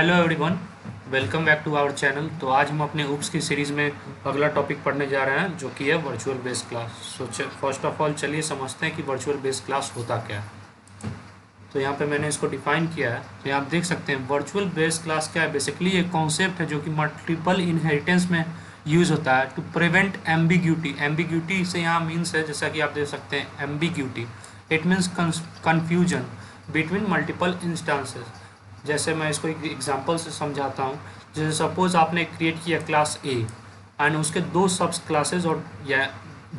Hello everyone, welcome back to our channel. तो आज हम अपने उप्स की सीरीज़ में अगला टॉपिक पढ़ने जा रहे हैं जो कि है virtual base class. So first of all चलिए समझते हैं कि वर्चुअल बेस क्लास होता क्या है। तो यहाँ पे मैंने इसको डिफाइन किया है। तो यहाँ आप देख सकते हैं वर्चुअल बेस क्लास क्या है। बेसिकली एक कॉन्सेप्ट है जो कि मल्टीपल इनहेरिटेंस में यूज़ होता है टू प्रिवेंट एम्बिग्यूटी। एम्बिग्यूटी से यहाँ मीन्स है, जैसा कि आप देख सकते हैं, ambiguity it means confusion between multiple instances. जैसे मैं इसको एक एग्जांपल से समझाता हूँ। जैसे सपोज आपने क्रिएट किया क्लास ए एंड उसके दो सब क्लासेज और या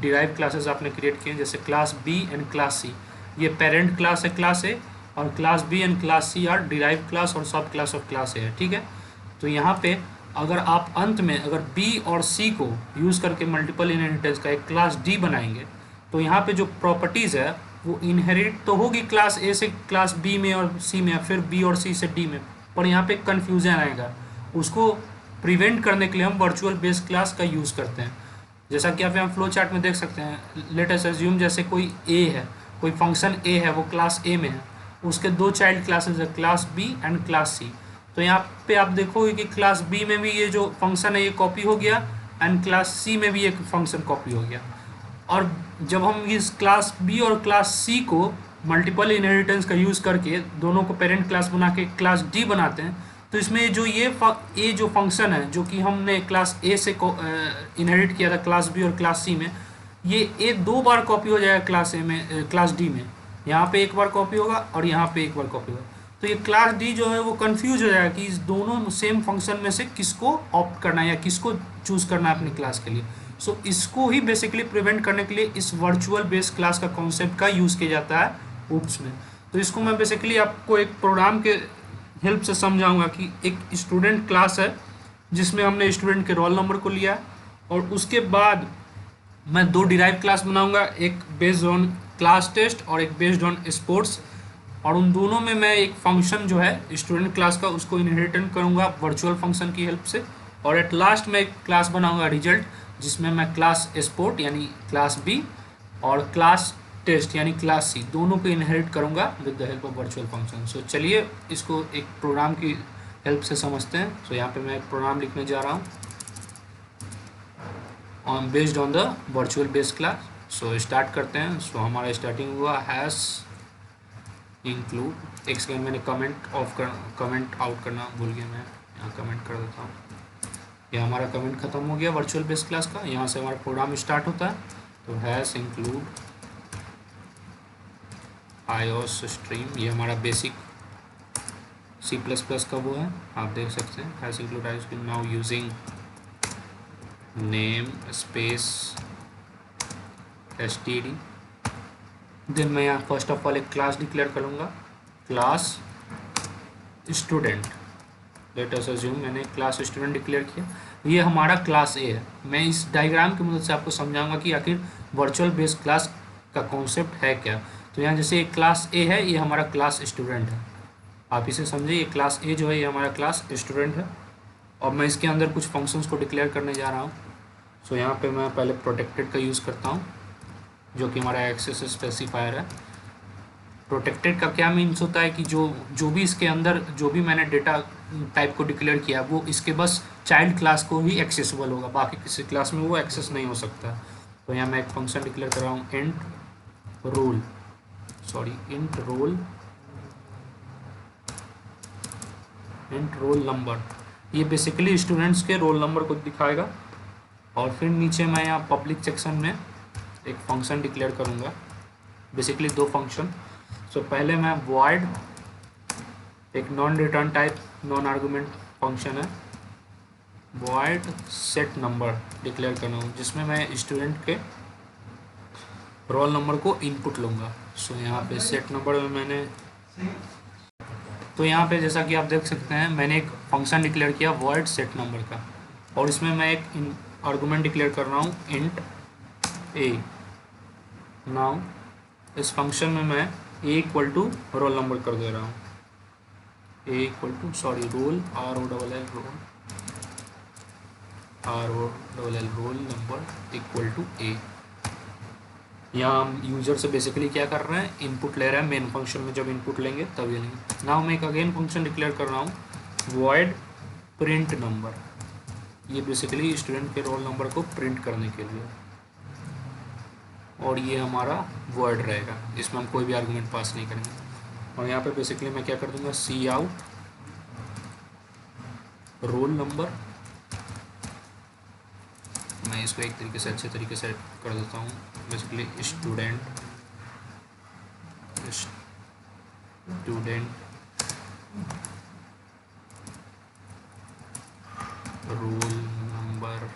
डिराइव क्लासेस आपने क्रिएट किए, जैसे class B and class C. ये पेरेंट क्लास है क्लास ए, और class B and class C are derive class और सब क्लास ऑफ क्लास ए है। ठीक है। तो यहाँ पे अगर आप अंत में अगर बी और सी को यूज़ करके मल्टीपल इनहेरिटेंस का एक क्लास डी बनाएंगे, तो यहाँ पे जो प्रॉपर्टीज़ है वो इनहेरिट तो होगी क्लास ए से क्लास बी में और सी में, फिर बी और सी से डी में, पर यहाँ पे कन्फ्यूजन आएगा। उसको प्रिवेंट करने के लिए हम वर्चुअल बेस क्लास का यूज़ करते हैं। जैसा कि आप यहाँ फ्लो चार्ट में देख सकते हैं। लेट अस अज्यूम जैसे कोई ए है, कोई फंक्शन ए है, वो क्लास ए में है, उसके दो चाइल्ड क्लासेज है class B and class C. तो यहाँ पे आप देखोगे कि क्लास बी में भी ये जो फंक्शन है ये कॉपी हो गया एंड क्लास सी में भी एक फंक्शन कॉपी हो गया। और जब हम इस क्लास बी और क्लास सी को मल्टीपल इनहेरिटेंस का यूज़ करके दोनों को पेरेंट क्लास बना के क्लास डी बनाते हैं, तो इसमें जो ये जो फंक्शन है जो कि हमने क्लास ए से इनहेरिट किया था क्लास बी और क्लास सी में, ये ए दो बार कॉपी हो जाएगा क्लास ए में, क्लास डी में। यहाँ पे एक बार कॉपी होगा और यहाँ पे एक बार कॉपी होगा। तो ये क्लास डी जो है वो कंफ्यूज हो जाएगा कि इस दोनों सेम फंक्शन में से किसको ऑप्ट करना है या किसको चूज़ करना है अपनी क्लास के लिए। सो इसको ही बेसिकली प्रिवेंट करने के लिए इस वर्चुअल बेस क्लास का कॉन्सेप्ट का यूज़ किया जाता है उप्स में। तो इसको मैं बेसिकली आपको एक प्रोग्राम के हेल्प से समझाऊंगा कि एक स्टूडेंट क्लास है जिसमें हमने स्टूडेंट के रोल नंबर को लिया, और उसके बाद मैं दो डिराइव क्लास बनाऊंगा, एक बेस्ड ऑन क्लास टेस्ट और एक बेस्ड ऑन स्पोर्ट्स। और उन दोनों में मैं एक फंक्शन जो है स्टूडेंट क्लास का उसको इनहेरिटेंट करूँगा वर्चुअल फंक्शन की हेल्प से। और एट लास्ट में एक क्लास बनाऊँगा रिजल्ट, जिसमें मैं क्लास स्पोर्ट यानी क्लास बी और क्लास टेस्ट यानी क्लास सी दोनों को इनहेरिट करूँगा with the help of virtual function. So चलिए इसको एक प्रोग्राम की हेल्प से समझते हैं। सो यहाँ पे मैं एक प्रोग्राम लिखने जा रहा हूँ on based on the virtual base class. So start करते हैं। सो हमारा स्टार्टिंग हुआ हैश इंक्लूड। एक सेकेंड, मैंने कमेंट आउट करना भूल गया, मैं यहाँ कमेंट कर देता हूँ। ये हमारा कमेंट ख़त्म हो गया वर्चुअल बेस क्लास का। यहाँ से हमारा प्रोग्राम स्टार्ट होता है। तो हैश इंक्लूड iOS स्ट्रीम, ये हमारा बेसिक C++ का वो है, आप देख सकते हैं। Hash include iOS stream now using namespace std। Then मैं यहाँ फर्स्ट ऑफ ऑल एक क्लास डिक्लेयर करूँगा, class student. Let us assume मैंने क्लास स्टूडेंट डिक्लेयर किया। ये हमारा क्लास ए है। मैं इस डायग्राम की मदद से आपको समझाऊंगा कि आखिर वर्चुअल बेस क्लास का कॉन्सेप्ट है क्या। तो यहाँ जैसे एक क्लास ए है, ये हमारा क्लास स्टूडेंट है। आप इसे समझिए, ये क्लास ए जो है ये हमारा क्लास स्टूडेंट है, और मैं इसके अंदर कुछ फंक्शंस को डिक्लेयर करने जा रहा हूँ। सो यहाँ पे मैं पहले प्रोटेक्टेड का यूज़ करता हूँ, जो कि हमारा एक्सेस स्पेसिफायर है। प्रोटेक्टेड का क्या मीन्स होता है कि जो भी इसके अंदर जो भी मैंने डेटा टाइप को डिक्लेयर किया वो इसके बस चाइल्ड क्लास को ही एक्सेसिबल होगा, बाकी किसी क्लास में वो एक्सेस नहीं हो सकता। तो यहाँ मैं एक फंक्शन डिक्लेयर कर रहा हूँ इंट रोल नंबर। ये बेसिकली स्टूडेंट्स के रोल नंबर को दिखाएगा। और फिर नीचे मैं यहाँ पब्लिक सेक्शन में एक फंक्शन डिक्लेयर करूँगा, बेसिकली दो फंक्शन। सो पहले मैं void एक non return type non argument function है void set नंबर डिक्लेयर करना हूँ, जिसमें मैं स्टूडेंट के रोल नंबर को इनपुट लूँगा। सो यहाँ पे सेट नंबर में मैंने, तो यहाँ पे जैसा कि आप देख सकते हैं मैंने एक फंक्शन डिक्लेयर किया void set नंबर का, और इसमें मैं एक आर्गुमेंट डिक्लेयर कर रहा हूँ int a। नाउ इस फंक्शन में मैं a equal to roll number कर दे रहा हूँ, a equal to roll roll number equal to a। यहाँ हम यूजर से बेसिकली क्या कर रहे हैं, इनपुट ले रहे हैं मेन फंक्शन में। जब इनपुट लेंगे तब ये लेंगे। नाउ मैं एक अगेन फंक्शन डिक्लेयर कर रहा हूँ वॉइड प्रिंट नंबर, ये बेसिकली स्टूडेंट के रोल नंबर को प्रिंट करने के लिए, और ये हमारा वॉइड रहेगा, इसमें हम कोई भी आर्गुमेंट पास नहीं करेंगे। और यहाँ पे बेसिकली मैं क्या कर दूंगा, सी आउट रोल नंबर, मैं इसको एक तरीके से अच्छे तरीके से कर देता हूँ, basically student roll number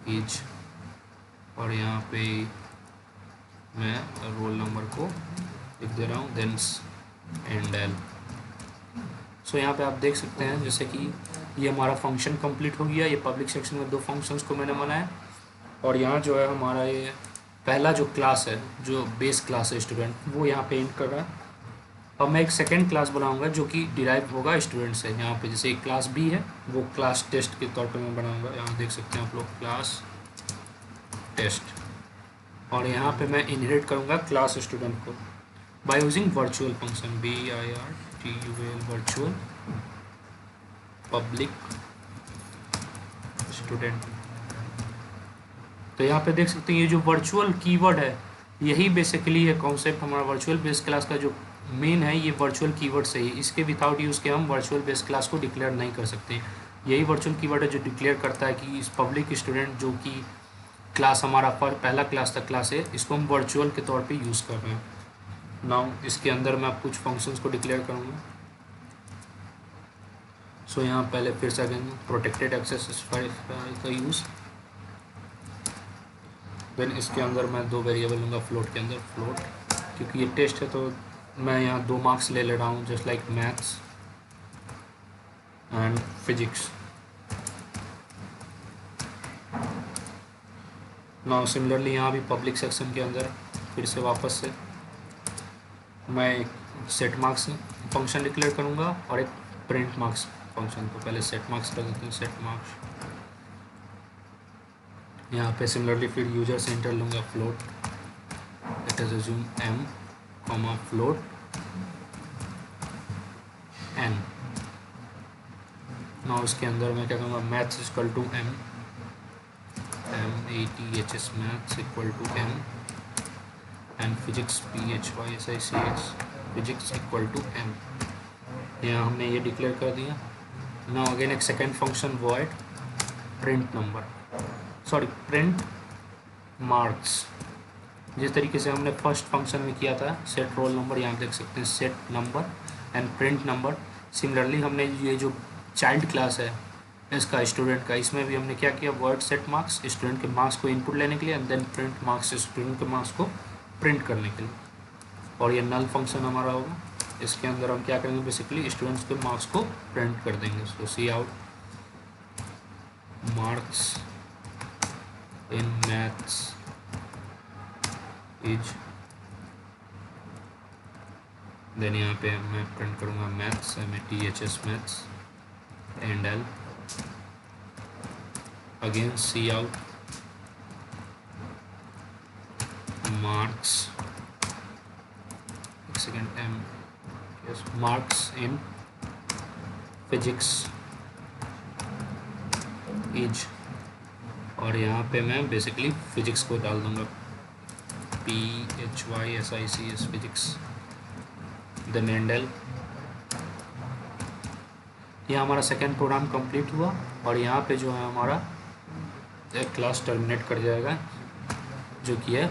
is, और यहाँ पे मैं रोल नंबर को लिख दे रहा हूँ, देन एंड एल। सो यहाँ पे आप देख सकते हैं जैसे कि ये हमारा फंक्शन कंप्लीट हो गया। ये पब्लिक सेक्शन में दो फंक्शंस को मैंने बनाया, और यहाँ जो है हमारा ये पहला जो क्लास है, जो बेस क्लास है स्टूडेंट, वो यहाँ पे इंट कर रहा है। अब मैं एक सेकेंड क्लास बनाऊंगा जो कि डिराइव होगा स्टूडेंट से। यहाँ पे जैसे एक क्लास बी है, वो क्लास टेस्ट के तौर पे मैं बनाऊंगा। यहाँ देख सकते हैं आप लोग, क्लास टेस्ट, और यहाँ पे मैं इनहेरिट करूँगा क्लास स्टूडेंट को by using virtual function, VIRTUAL virtual public student. तो यहाँ पे देख सकते हैं ये जो वर्चुअल कीवर्ड है, यही बेसिकली ये कॉन्सेप्ट हमारा वर्चुअल बेस क्लास का जो मेन है, ये वर्चुअल कीवर्ड से ही, इसके विदाउट यूज़ के हम वर्चुअल बेस क्लास को डिक्लेयर नहीं कर सकते। यही वर्चुअल कीवर्ड है जो डिक्लेयर करता है कि इस पब्लिक स्टूडेंट जो कि क्लास हमारा पहला क्लास तक क्लास है, इसको हम वर्चुअल के तौर पे यूज़ कर रहे हैं। नाउ इसके अंदर मैं कुछ फंक्शंस को डिक्लेयर करूँगा। सो यहाँ पहले फिर से अगेन प्रोटेक्टेड एक्सेस फाइल का यूज़, देन इसके अंदर मैं दो वेरिएबल लूँगा फ्लोट के अंदर, फ्लोट, क्योंकि ये टेस्ट है तो मैं यहाँ 2 मार्क्स ले रहा हूँ, just like maths and physics. Now similarly यहाँ भी पब्लिक सेक्शन के अंदर फिर से वापस से मैं एक सेट मार्क्स फंक्शन डिक्लेयर करूँगा और एक प्रिंट मार्क्स फंक्शन। तो पहले सेट मार्क्स कर देते हैं, सेट मार्क्स। यहाँ पे सिमिलरली फिर यूजर से इंटर लूँगा float, let us assume m comma float n। Now इसके अंदर मैं क्या करूँगा, maths equal to m, MATHS maths equal to m, and physics PHYSICS physics equal to m। यहाँ हमने ये डिक्लेयर कर दिया। नाउ अगेन एक second function void print number, sorry print marks, जिस तरीके से हमने फर्स्ट फंक्शन में किया था सेट रोल नंबर, यहाँ देख सकते हैं set number and print number. Similarly हमने ये जो चाइल्ड क्लास है इसका स्टूडेंट का, इसमें भी हमने क्या किया, वर्ड सेट मार्क्स स्टूडेंट के मार्क्स को इनपुट लेने के लिए, and then print marks student के मार्क्स को प्रिंट करने के लिए। और ये नल फंक्शन हमारा होगा, इसके अंदर हम क्या करेंगे, बेसिकली स्टूडेंट्स के मार्क्स को प्रिंट कर देंगे। So C out marks in maths is, then यहाँ पे मैं प्रिंट करूँगा maths, MATHS maths and L, again C out marks, एक second, marks in physics is, और यहाँ पे मैं बेसिकली फिजिक्स को डाल दूँगा PHYSICS physics, then endl. यह हमारा सेकेंड प्रोग्राम कंप्लीट हुआ, और यहाँ पे जो है हमारा एक क्लास टर्मिनेट कर जाएगा जो कि है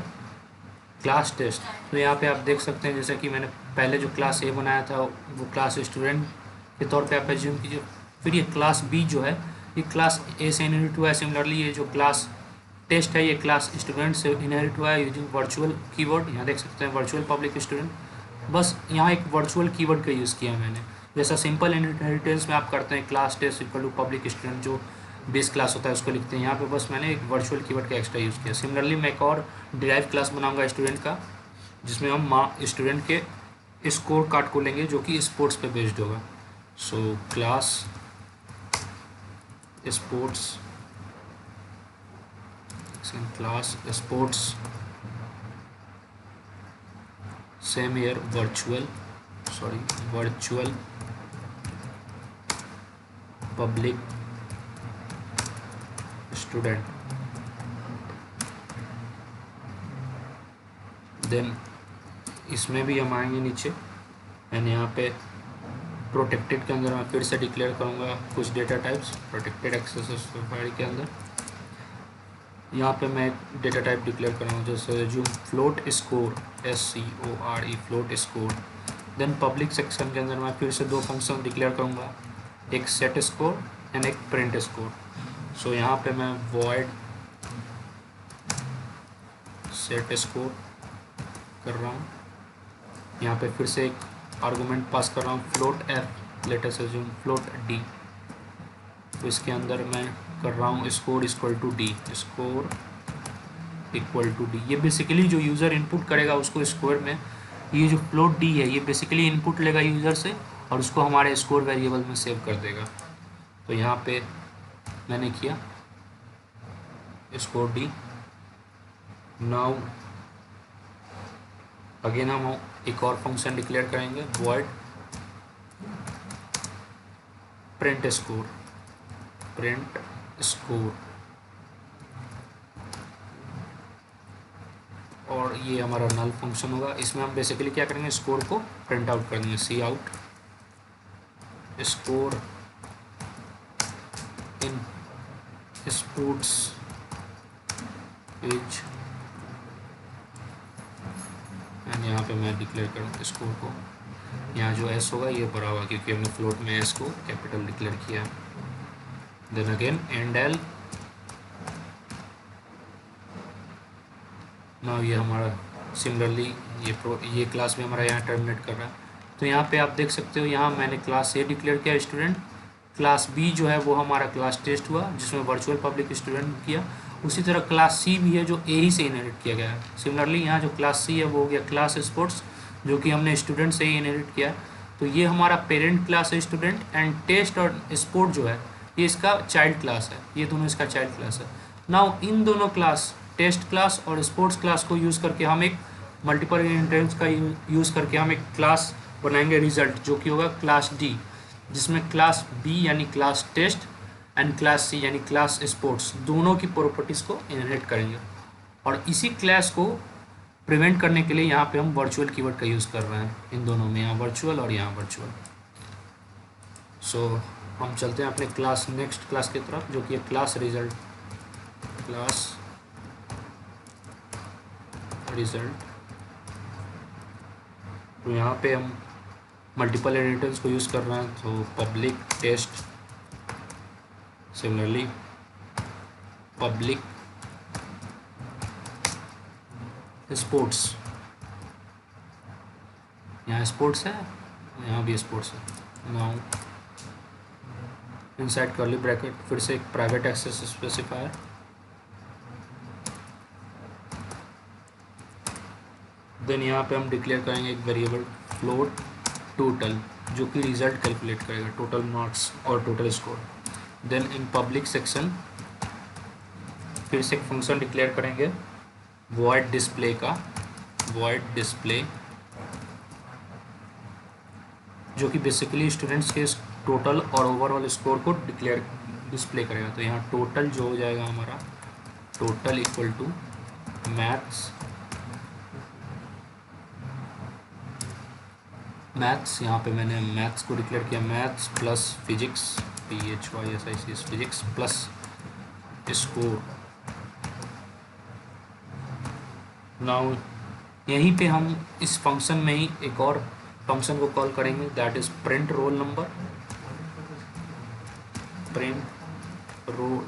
क्लास टेस्ट। तो यहाँ पे आप देख सकते हैं जैसे कि मैंने पहले जो क्लास ए बनाया था वो क्लास स्टूडेंट के तौर पे आप एज्यूम कीजिए। फिर ये क्लास बी जो है ये क्लास ए से इनहेरिट हुआ है। सिमिलरली ये जो क्लास टेस्ट है ये क्लास स्टूडेंट से इनहेरिट हुआ है यूजिंग वर्चुअल कीवर्ड। यहाँ देख सकते हैं वर्चुअल पब्लिक स्टूडेंट, बस यहाँ एक वर्चुअल कीवर्ड का यूज़ किया मैंने, जैसा सिंपल इनहेरिटेंस में आप करते हैं class test equal to public student, जो बेस क्लास होता है उसको लिखते हैं। यहाँ पे बस मैंने एक वर्चुअल कीवर्ड का एक्स्ट्रा यूज़ किया। सिमिलरली मैं एक और डिराइव क्लास बनाऊंगा स्टूडेंट का, जिसमें हम स्टूडेंट के स्कोर कार्ड को लेंगे जो कि स्पोर्ट्स पे बेस्ड होगा। So class sports, class sports, same year virtual public student, then इसमें भी हम आएंगे नीचे एंड यहाँ पे प्रोटेक्टेड के अंदर मैं फिर से डिक्लेयर करूँगा कुछ data types protected access file के अंदर। यहाँ पे मैं डेटा टाइप डिक्लेयर करूँगा जैसे resume float score, SCORE float score. Then public section के अंदर मैं फिर से दो फंक्शन डिक्लेयर करूँगा, एक सेट स्कोर एंड एक प्रिंट स्कोर। सो यहाँ पे मैं वॉइड सेट स्कोर कर रहा हूँ, यहाँ पे फिर से एक आर्गूमेंट पास कर रहा हूँ float F, latest resume float D। तो इसके अंदर मैं कर रहा हूँ score equal to D, score equal to D। ये बेसिकली जो यूज़र इनपुट करेगा उसको स्कोर में, ये जो फ्लोट D है ये बेसिकली इनपुट लेगा यूज़र से और उसको हमारे स्कोर वेरिएबल में सेव कर देगा। तो यहाँ पे मैंने किया स्कोर D। नाउ अगेन हम एक और फंक्शन डिक्लेयर करेंगे void print score, print score, और ये हमारा नल फंक्शन होगा। इसमें हम बेसिकली क्या करेंगे, स्कोर को प्रिंट आउट कर देंगे, C out score in sports page and यहाँ पे मैं डिक्लेयर करूँ स्कोर को, यहाँ जो एस होगा ये बड़ा होगा क्योंकि हमने फ्लोट में एस को कैपिटल डिक्लेयर किया। Then again and L. Now ये हमारा सिमिलरली ये क्लास भी हमारा यहाँ टर्मिनेट कर रहा है। तो यहाँ पे आप देख सकते हो, यहाँ मैंने क्लास ए डिक्लेयर किया स्टूडेंट, क्लास बी जो है वो हमारा क्लास टेस्ट हुआ जिसमें वर्चुअल पब्लिक स्टूडेंट किया। उसी तरह क्लास सी भी है जो ए ही से इनहेरिट किया गया है। सिमिलरली यहाँ जो क्लास सी है वो हो गया क्लास स्पोर्ट्स जो कि हमने स्टूडेंट से ही इनहेरिट किया। तो ये हमारा पेरेंट क्लास है स्टूडेंट, एंड टेस्ट और स्पोर्ट जो है ये इसका चाइल्ड क्लास है, ये दोनों इसका चाइल्ड क्लास है। नाउ इन दोनों क्लास टेस्ट क्लास और स्पोर्ट्स क्लास को यूज़ करके हम एक मल्टीपल इनहेरिटेंस का यूज़ करके हम एक क्लास बनाएंगे रिजल्ट जो कि होगा क्लास डी, जिसमें क्लास बी यानी class test and class C यानी क्लास स्पोर्ट्स दोनों की प्रॉपर्टीज़ को इनहेरिट करेंगे। और इसी क्लास को प्रिवेंट करने के लिए यहाँ पे हम वर्चुअल कीवर्ड का यूज़ कर रहे हैं इन दोनों में, यहाँ वर्चुअल और यहाँ वर्चुअल। सो हम चलते हैं अपने क्लास नेक्स्ट क्लास की तरफ जो कि है क्लास रिजल्ट, क्लास रिजल्ट। तो यहाँ पे हम मल्टीपल इनहेरिटेंस को यूज़ कर रहे हैं, तो public test, similarly public sports, यहाँ स्पोर्ट्स है यहाँ भी स्पोर्ट्स है। नाउ इनसाइड कर्ली ब्रैकेट फिर से एक प्राइवेट एक्सेस स्पेसिफायर, देन यहाँ पे हम डिक्लेयर करेंगे एक वेरिएबल फ्लोट टोटल जो कि रिजल्ट कैलकुलेट करेगा, टोटल मार्क्स और total score. Then in public section फिर से एक फंक्शन डिक्लेयर करेंगे वॉइड डिस्प्ले का, वॉइड डिस्प्ले जो कि बेसिकली स्टूडेंट्स के टोटल और ओवरऑल स्कोर को डिस्प्ले करेगा। तो यहाँ टोटल जो हो जाएगा हमारा, टोटल इक्वल टू मैथ्स, यहाँ पे मैंने मैथ्स को डिक्लेयर किया, maths plus physics, PHYSICS physics plus score. Now यहीं पे हम इस फंक्शन में ही एक और फंक्शन को कॉल करेंगे that is print roll number, print roll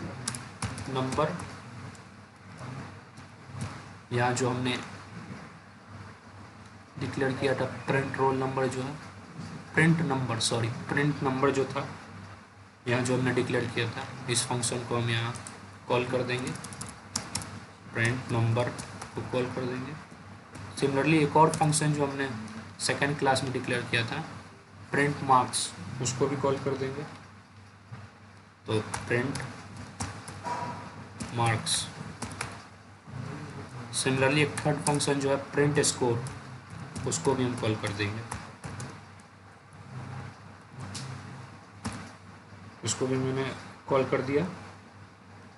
number. यहाँ जो हमने डिक्लेयर किया था प्रिंट रोल नंबर जो है, प्रिंट नंबर जो था यहाँ जो हमने डिक्लेयर किया था, इस फंक्शन को हम यहाँ कॉल कर देंगे, प्रिंट नंबर को कॉल कर देंगे। सिमिलरली एक और फंक्शन जो हमने सेकेंड क्लास में डिक्लेयर किया था प्रिंट मार्क्स, उसको भी कॉल कर देंगे। तो प्रिंट मार्क्स। सिमिलरली एक थर्ड फंक्शन जो है प्रिंट स्कोर, उसको भी हम कॉल कर देंगे, उसको इसको भी मैंने कॉल कर दिया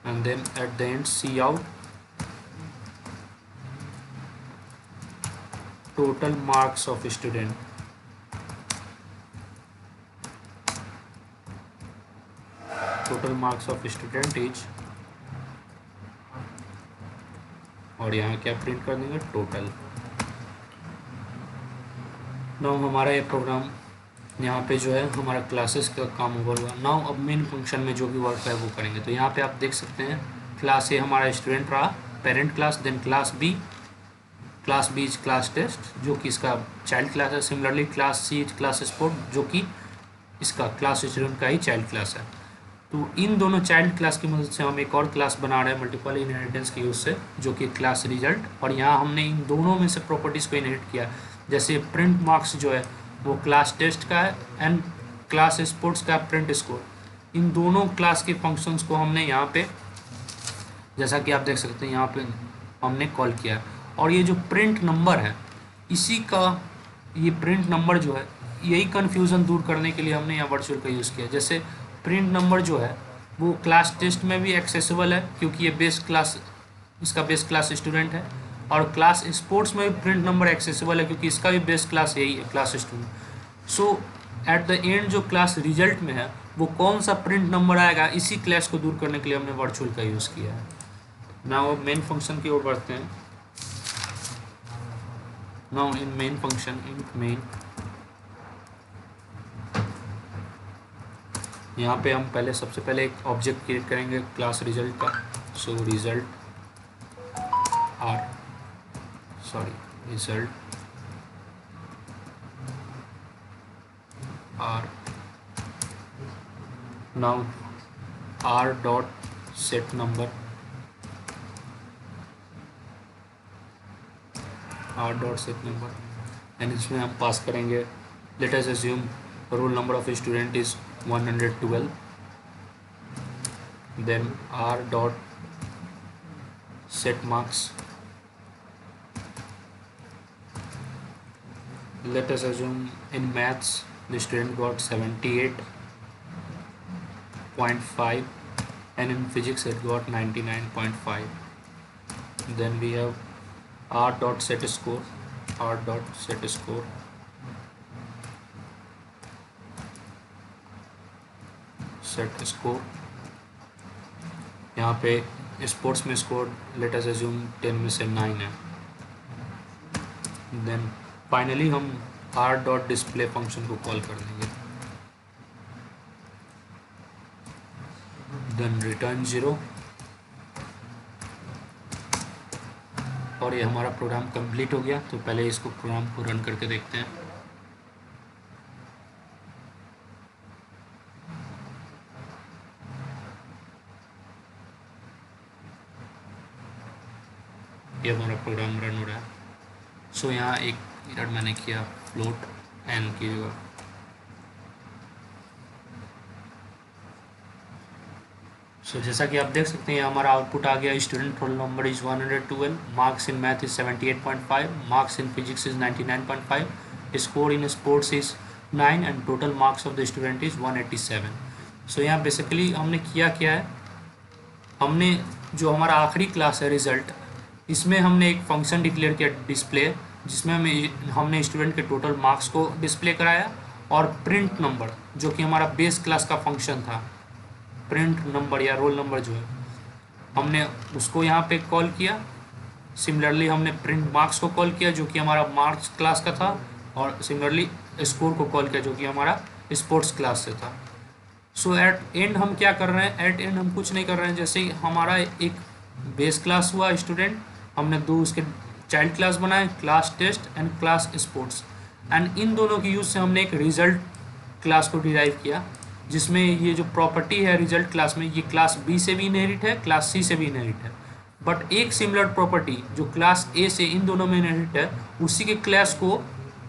and then at the end C out total marks of student. Total marks of student is, और यहाँ क्या प्रिंट कर देंगे, टोटल। नाउ हमारा ये प्रोग्राम यहाँ पे जो है हमारा क्लासेस का काम ओवर हुआ। नाउ अब मेन फंक्शन में जो भी वर्क है वो करेंगे। तो यहाँ पे आप देख सकते हैं क्लास ए हमारा स्टूडेंट रहा, parent class, then class B is class test जो कि इसका चाइल्ड क्लास है। Similarly class C is class sport जो कि इसका क्लास स्टूडेंट का ही चाइल्ड क्लास है। तो इन दोनों चाइल्ड क्लास की मदद से हम एक और क्लास बना रहे हैं मल्टीपल इनहेरिटेंस के यूज़ से, जो कि क्लास रिजल्ट। और यहाँ हमने इन दोनों में से प्रॉपर्टीज़ को इनहेरिट किया। जैसे प्रिंट मार्क्स जो है वो क्लास टेस्ट का है एंड क्लास स्पोर्ट्स का प्रिंट स्कोर। इन दोनों क्लास के फंक्शंस को हमने यहाँ पे, जैसा कि आप देख सकते हैं, यहाँ पे हमने कॉल किया है। और ये जो प्रिंट नंबर है, इसी का ये प्रिंट नंबर जो है, यही कन्फ्यूज़न दूर करने के लिए हमने यहाँ वर्चुअल का यूज़ किया। जैसे प्रिंट नंबर जो है वो क्लास टेस्ट में भी एक्सेसिबल है क्योंकि ये बेस क्लास, इसका बेस क्लास स्टूडेंट है, और क्लास स्पोर्ट्स में भी प्रिंट नंबर एक्सेसिबल है क्योंकि इसका भी बेस क्लास यही है, class student. So eight the and जो क्लास रिजल्ट में है वो कौन सा प्रिंट नंबर आएगा, इसी क्लास को दूर करने के लिए हमने वर्चुअल का यूज़ किया है। नाउ मेन फंक्शन की ओर बढ़ते हैं। Now in main function, in main, यहाँ पे हम पहले सबसे पहले एक ऑब्जेक्ट क्रिएट करेंगे क्लास रिजल्ट का। So result R now R dot set number, and इसमें हम पास करेंगे, let us assume roll number of student is 112, then r dot set marks, let us assume in maths the student got 78.5 and in physics it got 99.5. then we have r dot set score, set score. यहाँ पे sports में score late us assume 10 में से 9 है। Then finally हम R dot display function को call कर देंगे, देन रिटर्न 0, और ये हमारा प्रोग्राम कंप्लीट हो गया। तो पहले इसको प्रोग्राम को रन करके देखते हैं। ये हमारा प्रोग्राम रन हो रहा है। सो यहाँ एक एरर मैंने किया, फ्लोट एन की जगह। सो जैसा कि आप देख सकते हैं हमारा आउटपुट आ गया, student roll number is 112, marks in math is 78.5, marks in physics is 99.5, score in sports is 9 and total marks of the student is 187। सो यहाँ बेसिकली हमने किया क्या है, हमने जो हमारा आखिरी क्लास है रिजल्ट, इसमें हमने एक फंक्शन डिक्लेयर किया डिस्प्ले, जिसमें हमने स्टूडेंट के टोटल मार्क्स को डिस्प्ले कराया, और प्रिंट नंबर जो कि हमारा बेस क्लास का फंक्शन था, प्रिंट नंबर या रोल नंबर जो है, हमने उसको यहाँ पे कॉल किया। सिमिलरली हमने प्रिंट मार्क्स को कॉल किया जो कि हमारा मार्क्स क्लास का था, और सिमिलरली स्कोर को कॉल किया जो कि हमारा स्पोर्ट्स क्लास से था। सो एट एंड हम क्या कर रहे हैं, एट एंड हम कुछ नहीं कर रहे हैं। जैसे ही हमारा एक बेस क्लास हुआ स्टूडेंट, हमने दो उसके चाइल्ड क्लास बनाए, class test and class sports, and इन दोनों की यूज़ से हमने एक रिजल्ट क्लास को डिराइव किया, जिसमें ये जो प्रॉपर्टी है रिजल्ट क्लास में, ये क्लास बी से भी इनहेरिट है, क्लास सी से भी इनहेरिट है। बट एक सिमिलर प्रॉपर्टी जो क्लास ए से इन दोनों में इनहेरिट है, उसी के क्लास को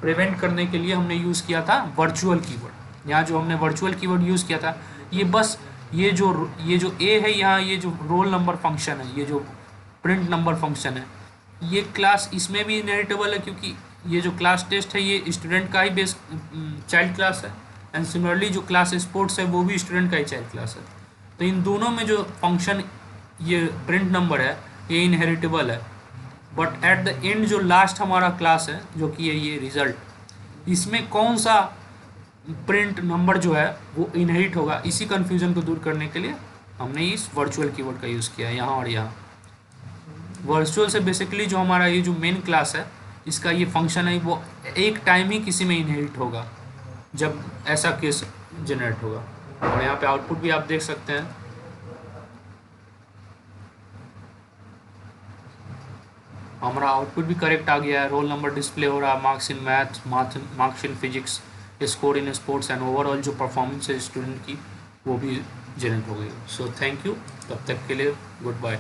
प्रिवेंट करने के लिए हमने यूज़ किया था वर्चुअल कीवर्ड। यहाँ जो हमने वर्चुअल कीवर्ड यूज़ किया था, ये बस ये जो ए है, यहाँ ये जो रोल नंबर फंक्शन है, ये जो प्रिंट नंबर फंक्शन है, ये क्लास इसमें भी इनहेरिटेबल है क्योंकि ये जो क्लास टेस्ट है ये स्टूडेंट का ही बेस चाइल्ड क्लास है, एंड सिमिलरली जो क्लास स्पोर्ट्स है वो भी स्टूडेंट का ही चाइल्ड क्लास है। तो इन दोनों में जो फंक्शन ये प्रिंट नंबर है ये इनहेरिटेबल है, बट एट द एंड जो लास्ट हमारा क्लास है जो कि है ये रिजल्ट, इसमें कौन सा प्रिंट नंबर जो है वो इनहेरिट होगा, इसी कन्फ्यूज़न को दूर करने के लिए हमने इस वर्चुअल कीवर्ड का यूज़ किया है यहाँ और यहाँ। वर्चुअल से बेसिकली जो हमारा ये जो मेन क्लास है इसका ये फंक्शन है वो एक टाइम ही किसी में इनहेरिट होगा जब ऐसा केस जनरेट होगा। और यहाँ पे आउटपुट भी आप देख सकते हैं, हमारा आउटपुट भी करेक्ट आ गया है, रोल नंबर डिस्प्ले हो रहा है, marks in math, marks in physics, score in sports and overall जो परफॉर्मेंस है स्टूडेंट की वो भी जनरेट हो गई। सो थैंक यू, तब तक के लिए गुड बाय।